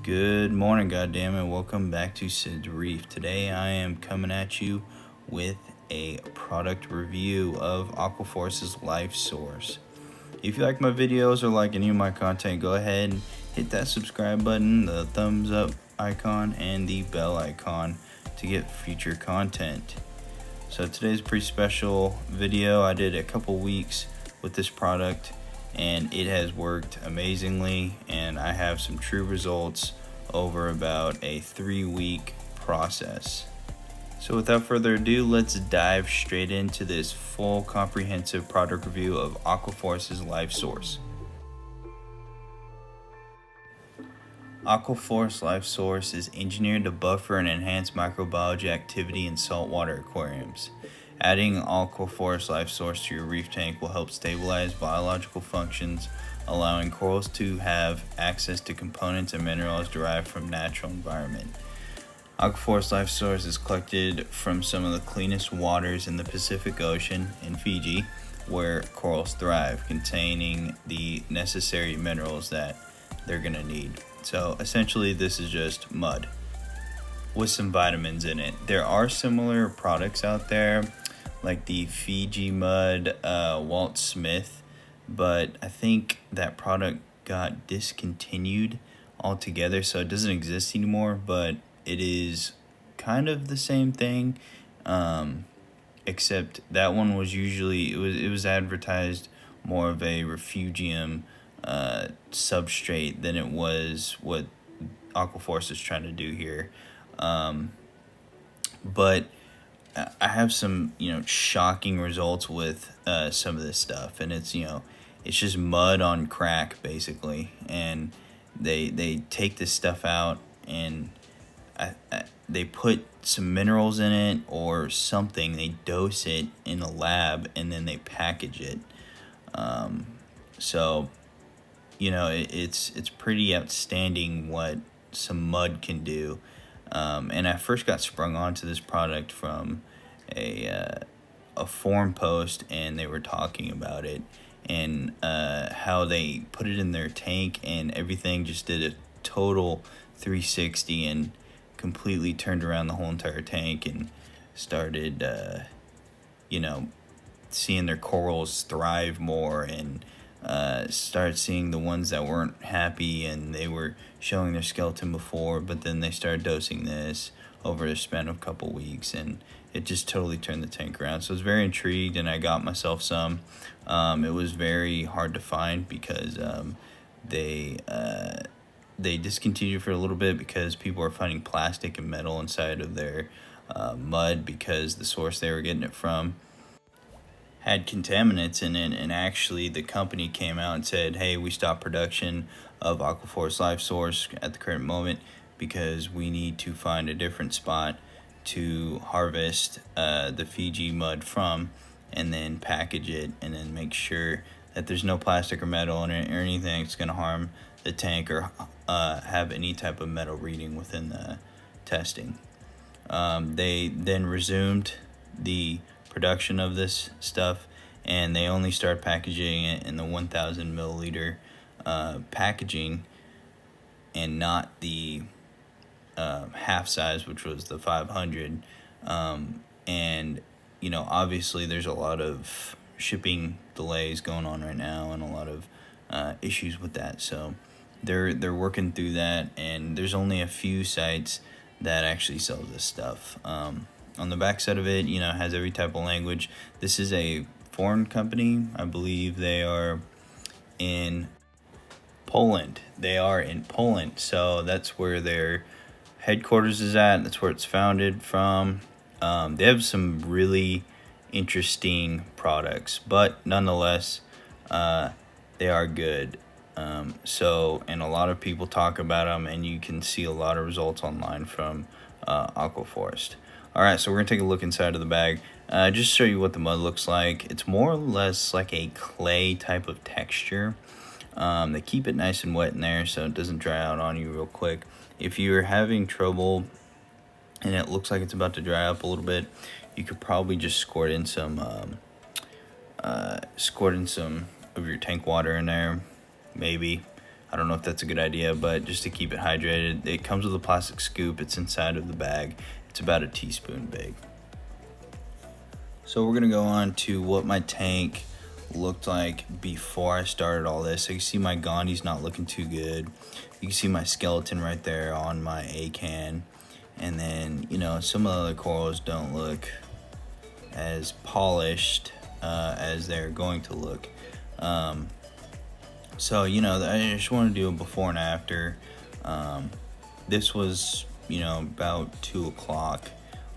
Good morning, goddammit. Welcome back to Sid's Reef. Today I am coming at you with a product review of Aquaforest Life source. If you like my videos or like any of my content, go ahead and hit that subscribe button, the thumbs up icon, and the bell icon to get future content. So today's a pretty special video. I did a couple weeks with this product and it has worked amazingly, and I have some true results over about a 3-week process. So without further ado, let's dive straight into this full comprehensive product review of Aquaforest Life source. Aquaforest Life source is engineered to buffer and enhance microbiology activity in saltwater aquariums. Adding Aquaforest Life source to your reef tank will help stabilize biological functions, allowing corals to have access to components and minerals derived from natural environment. Aquaforest Life source is collected from some of the cleanest waters in the Pacific Ocean in Fiji, where corals thrive, containing the necessary minerals that they're going to need. So essentially this is just mud with some vitamins in it. There are similar products out there like the Fiji mud, Walt Smith, but I think that product got discontinued altogether, so it doesn't exist anymore, but it is kind of the same thing, except that one was usually, it was advertised more of a refugium substrate than it was what Aquaforest is trying to do here. But I have some, shocking results with some of this stuff, and it's just mud on crack basically, and they take this stuff out and they put some minerals in it or something. They dose it in a lab and then they package it. So it's pretty outstanding what some mud can do. And I first got sprung onto this product from a forum post, and they were talking about it and how they put it in their tank and everything just did a total 360 and completely turned around the whole entire tank and started seeing their corals thrive more, and started seeing the ones that weren't happy and they were showing their skeleton before, but then they started dosing this over a span of a couple weeks, and it just totally turned the tank around. So I was very intrigued, and I got myself some. It was very hard to find because they discontinued for a little bit because people were finding plastic and metal inside of their mud because the source they were getting it from had contaminants in it, and actually the company came out and said, hey, we stopped production of Aquaforest Life source at the current moment because we need to find a different spot to harvest the Fiji mud from, and then package it, and then make sure that there's no plastic or metal in it or anything that's going to harm the tank or have any type of metal reading within the testing. They then resumed the production of this stuff, and they only start packaging it in the 1,000 milliliter packaging and not the half size, which was the 500. And obviously there's a lot of shipping delays going on right now and a lot of issues with that, so they're working through that, and there's only a few sites that actually sell this stuff. On the back side of it, has every type of language. This is a foreign company. I believe they are in Poland. So that's where their headquarters is at. That's where it's founded from. They have some really interesting products, but nonetheless, they are good. And a lot of people talk about them, and you can see a lot of results online from Aquaforest. Alright, so we're going to take a look inside of the bag. Just to show you what the mud looks like. It's more or less like a clay type of texture. They keep it nice and wet in there so it doesn't dry out on you real quick. If you're having trouble and it looks like it's about to dry up a little bit, you could probably just squirt in some of your tank water in there, maybe. I don't know if that's a good idea, but just to keep it hydrated. It comes with a plastic scoop. It's inside of the bag. It's about a teaspoon big. So we're gonna go on to what my tank looked like before I started all this. So you can see my Gandhi's not looking too good. You can see my skeleton right there on my A-can. And then, some of the other corals don't look as polished as they're going to look. So, I just want to do a before and after. This was, about 2 o'clock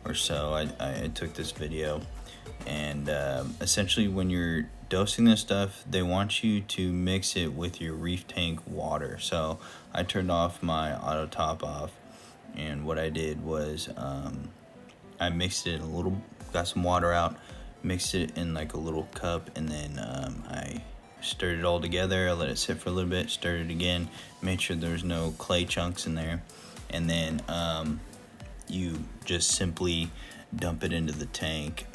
or so. I took this video. And essentially, when you're dosing this stuff, they want you to mix it with your reef tank water. So I turned off my auto top off, and what I did was I mixed it got some water out, mixed it in like a little cup, and then I stirred it all together. I let it sit for a little bit, stirred it again, made sure there's no clay chunks in there, and then you just simply dump it into the tank,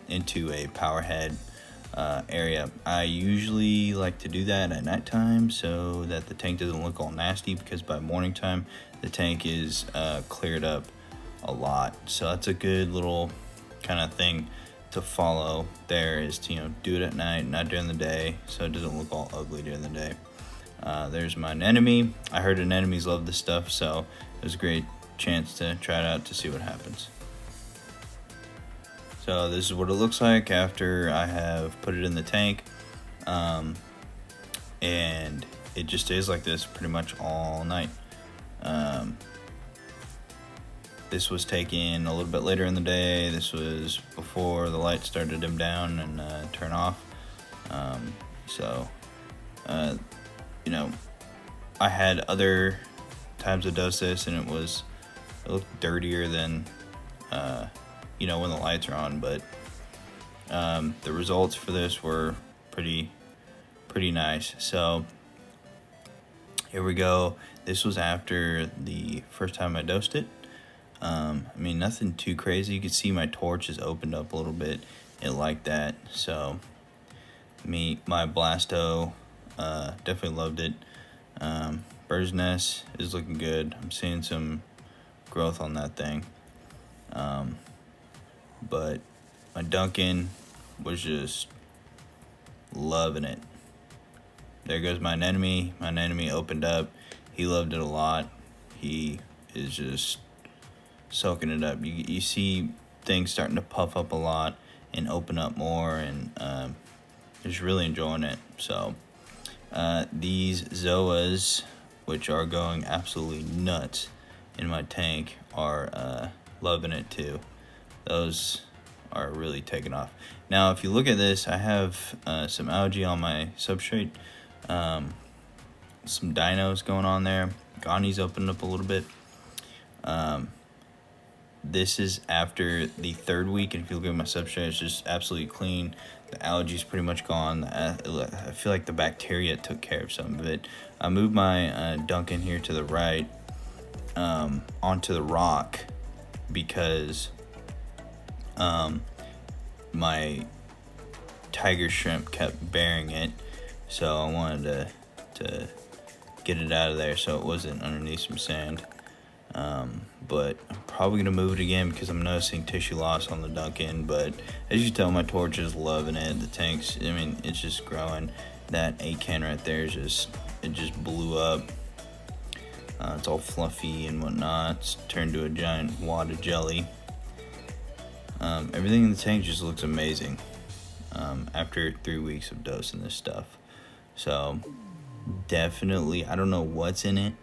into a power head area. I usually like to do that at nighttime so that the tank doesn't look all nasty, because by morning time the tank is cleared up a lot. So that's a good little kind of thing to follow there, is to do it at night, not during the day, so it doesn't look all ugly during the day. There's my anemone. I heard anemones love this stuff, so it was a great chance to try it out to see what happens. So this is what it looks like after I have put it in the tank, and it just stays like this pretty much all night. This was taken a little bit later in the day. This was before the lights started to dim down and turn off. I had other times to dose this, and it looked dirtier than when the lights are on, but the results for this were pretty nice. So here we go. This was after the first time I dosed it. Nothing too crazy. You can see my torch has opened up a little bit. It liked that. So my Blasto definitely loved it. Bird's nest is looking good. I'm seeing some growth on that thing. But my Duncan was just loving it. There goes my anemone. My anemone opened up. He loved it a lot. He is just soaking it up. You see things starting to puff up a lot and open up more, and just really enjoying it. So these zoas, which are going absolutely nuts in my tank, are loving it too. Those are really taking off. Now, if you look at this, I have some algae on my substrate, some dinos going on there. Gandhi's opened up a little bit. This is after the 3rd week, and if you look at my substrate, it's just absolutely clean. The algae's pretty much gone. I feel like the bacteria took care of some of it. I moved my Duncan here to the right, onto the rock, because my tiger shrimp kept bearing it, so I wanted to get it out of there so it wasn't underneath some sand. But I'm probably gonna move it again because I'm noticing tissue loss on the Duncan. But as you can tell, my torch is loving it. The tank's, it's just growing. That A-can right there it just blew up. It's all fluffy and whatnot. It's turned to a giant wad of jelly. Everything in the tank just looks amazing after 3 weeks of dosing this stuff. So definitely, I don't know what's in it,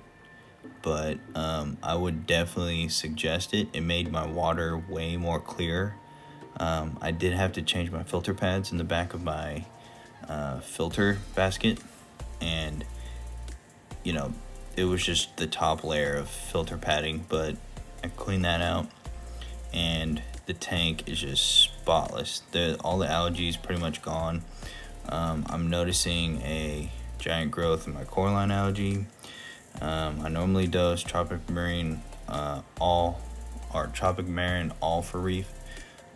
but I would definitely suggest it. It made my water way more clear. I did have to change my filter pads in the back of my filter basket, and it was just the top layer of filter padding, but I cleaned that out, and the tank is just spotless. All the algae is pretty much gone. I'm noticing a giant growth in my coralline algae. I normally dose tropic marine all for reef.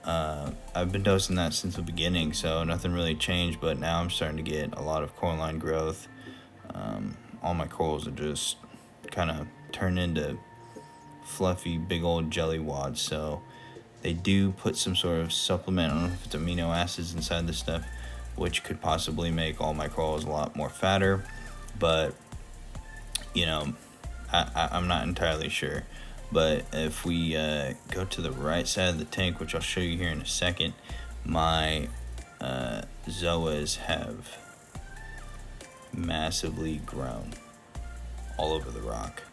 I've been dosing that since the beginning, so nothing really changed, but now I'm starting to get a lot of coralline growth. all my corals are just kind of turned into fluffy big old jelly wads. So they do put some sort of supplement, I don't know if it's amino acids inside this stuff, which could possibly make all my corals a lot more fatter, but I'm not entirely sure. But if we go to the right side of the tank, which I'll show you here in a second, my zoas have massively grown all over the rock.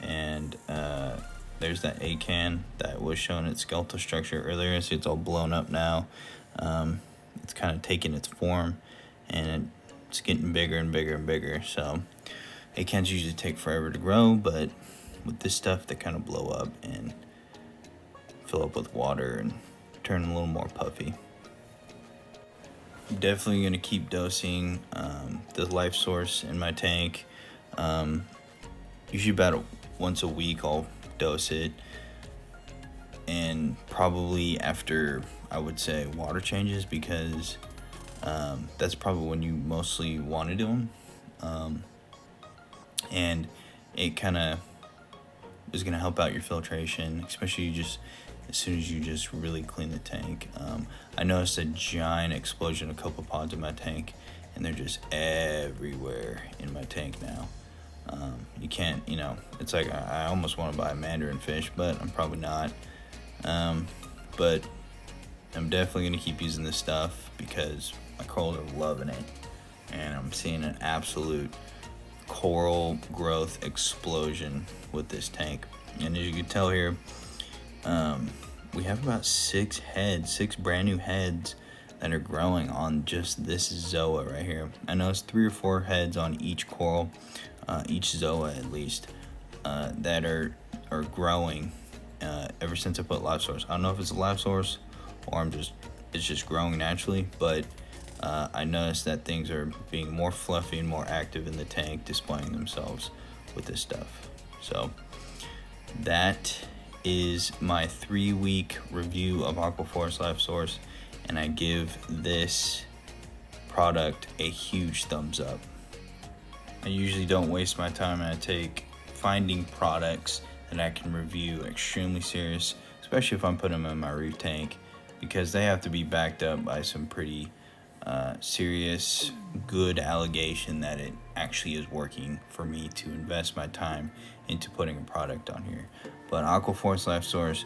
And there's that acan that was showing its skeletal structure earlier. So it's all blown up now. It's kind of taking its form, and it's getting bigger and bigger and bigger. So acans usually take forever to grow, but with this stuff, they kind of blow up and fill up with water and turn a little more puffy. Definitely going to keep dosing the life source in my tank. Usually about once a week I'll dose it, and probably after, I would say, water changes, because that's probably when you mostly want to do them. And it kind of is going to help out your filtration, especially just as soon as you just really clean the tank. I noticed a giant explosion of copepods in my tank, and they're just everywhere in my tank now. You can't, it's like I almost want to buy a mandarin fish, but I'm probably not. But I'm definitely going to keep using this stuff because my corals are loving it, and I'm seeing an absolute coral growth explosion with this tank. And as you can tell here, we have about 6 brand new heads that are growing on just this zoa right here. I know it's 3 or 4 heads on each coral, each zoa at least, that are growing ever since I put life source. I don't know if it's a life source or it's just growing naturally, but I noticed that things are being more fluffy and more active in the tank, displaying themselves with this stuff. So that is my 3-week review of Aquaforest Life Source, and I give this product a huge thumbs up. I usually don't waste my time, and I take finding products that I can review extremely serious, especially if I'm putting them in my reef tank, because they have to be backed up by some pretty serious, good allegation that it actually is working for me to invest my time into putting a product on here. But Aquaforest Life Source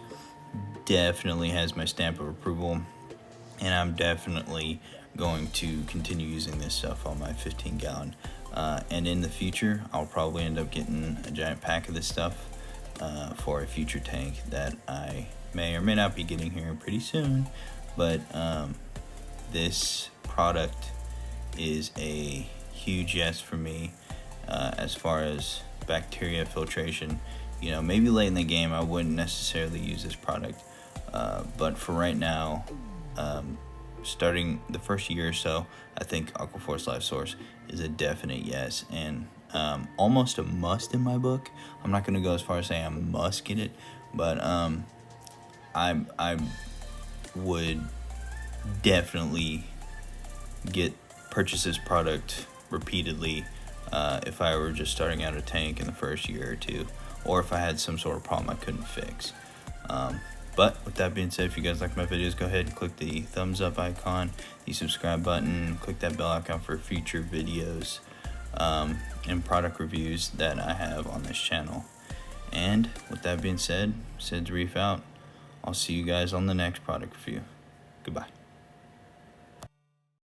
definitely has my stamp of approval, and I'm definitely going to continue using this stuff on my 15-gallon. And in the future, I'll probably end up getting a giant pack of this stuff for a future tank that I may or may not be getting here pretty soon. But this product is a huge yes for me as far as bacteria filtration. Maybe late in the game I wouldn't necessarily use this product, but for right now, starting the first year or so, I think Aquaforest Life Source is a definite yes, and almost a must in my book. I'm not going to go as far as saying I must get it, but I would definitely purchase this product repeatedly if I were just starting out a tank in the first year or two, or if I had some sort of problem I couldn't fix. But with that being said, if you guys like my videos, go ahead and click the thumbs up icon, the subscribe button, click that bell icon for future videos and product reviews that I have on this channel. And with that being said, Sid's Reef out. I'll see you guys on the next product review. Goodbye.